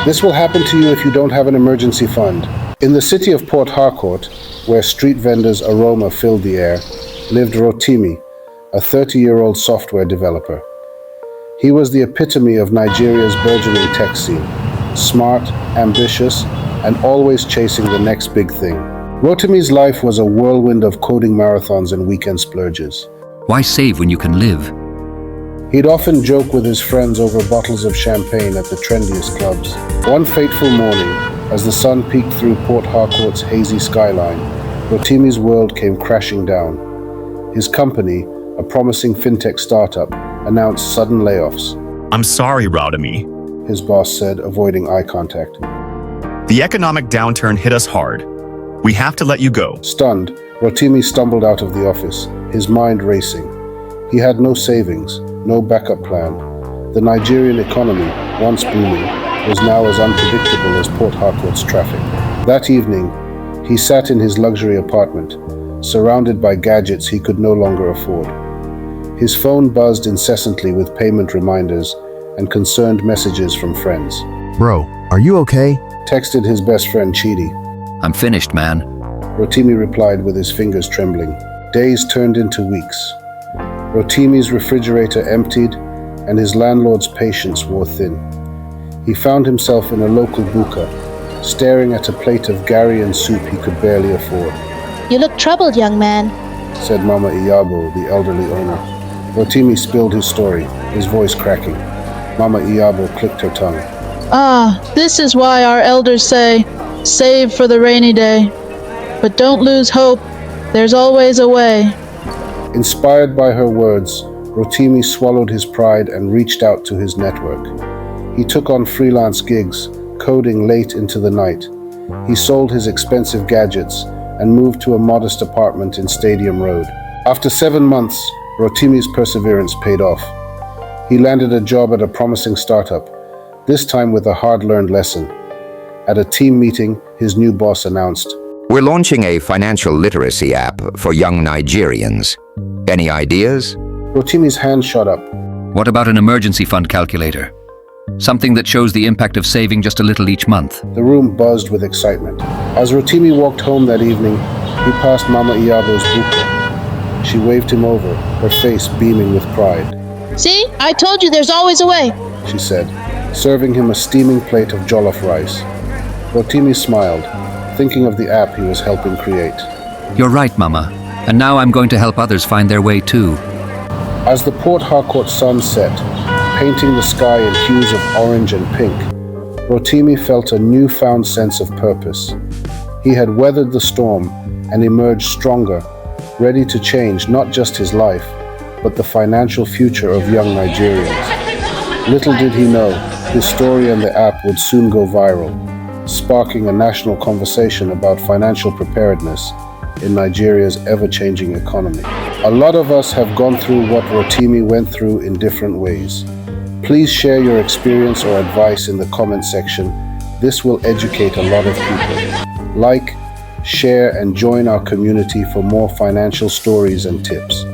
This will happen to you if you don't have an emergency fund. In the city of Port Harcourt, where street vendors' aroma filled the air, lived Rotimi, a 30-year-old software developer. He was the epitome of Nigeria's burgeoning tech scene, smart, ambitious, and always chasing the next big thing. Rotimi's life was a whirlwind of coding marathons and weekend splurges. Why save when you can live? He'd often joke with his friends over bottles of champagne at the trendiest clubs. One fateful morning, as the sun peeked through Port Harcourt's hazy skyline, Rotimi's world came crashing down. His company, a promising fintech startup, announced sudden layoffs. I'm sorry, Rotimi. His boss said, avoiding eye contact. The economic downturn hit us hard. We have to let you go. Stunned, Rotimi stumbled out of the office, his mind racing. He had no savings, no backup plan. The Nigerian economy, once booming, was now as unpredictable as Port Harcourt's traffic. That evening, he sat in his luxury apartment, surrounded by gadgets he could no longer afford. His phone buzzed incessantly with payment reminders and concerned messages from friends. Bro, are you okay? Texted his best friend Chidi. I'm finished, man. Rotimi replied with his fingers trembling. Days turned into weeks. Rotimi's refrigerator emptied and his landlord's patience wore thin. He found himself in a local buka, staring at a plate of Garian soup he could barely afford. You look troubled, young man, said Mama Iyabo, the elderly owner. Rotimi spilled his story, his voice cracking. Mama Iyabo clicked her tongue. This is why our elders say, save for the rainy day. But don't lose hope. There's always a way. Inspired by her words, Rotimi swallowed his pride and reached out to his network. He took on freelance gigs, coding late into the night. He sold his expensive gadgets and moved to a modest apartment in Stadium Road. After 7 months, Rotimi's perseverance paid off. He landed a job at a promising startup, this time with a hard-learned lesson. At a team meeting, his new boss announced, "We're launching a financial literacy app for young Nigerians. Any ideas?" Rotimi's hand shot up. What about an emergency fund calculator? Something that shows the impact of saving just a little each month. The room buzzed with excitement. As Rotimi walked home that evening, he passed Mama Iyabo's buka. She waved him over, her face beaming with pride. See, I told you there's always a way, She said, serving him a steaming plate of jollof rice. Rotimi smiled, thinking of the app he was helping create. You're right, Mama. And now I'm going to help others find their way too. As the Port Harcourt sun set, painting the sky in hues of orange and pink, Rotimi felt a newfound sense of purpose. He had weathered the storm and emerged stronger, ready to change not just his life, but the financial future of young Nigerians. Little did he know, his story and the app would soon go viral, sparking a national conversation about financial preparedness in Nigeria's ever-changing economy. A lot of us have gone through what Rotimi went through in different ways. Please share your experience or advice in the comment section. This will educate a lot of people. Like, share, and join our community for more financial stories and tips.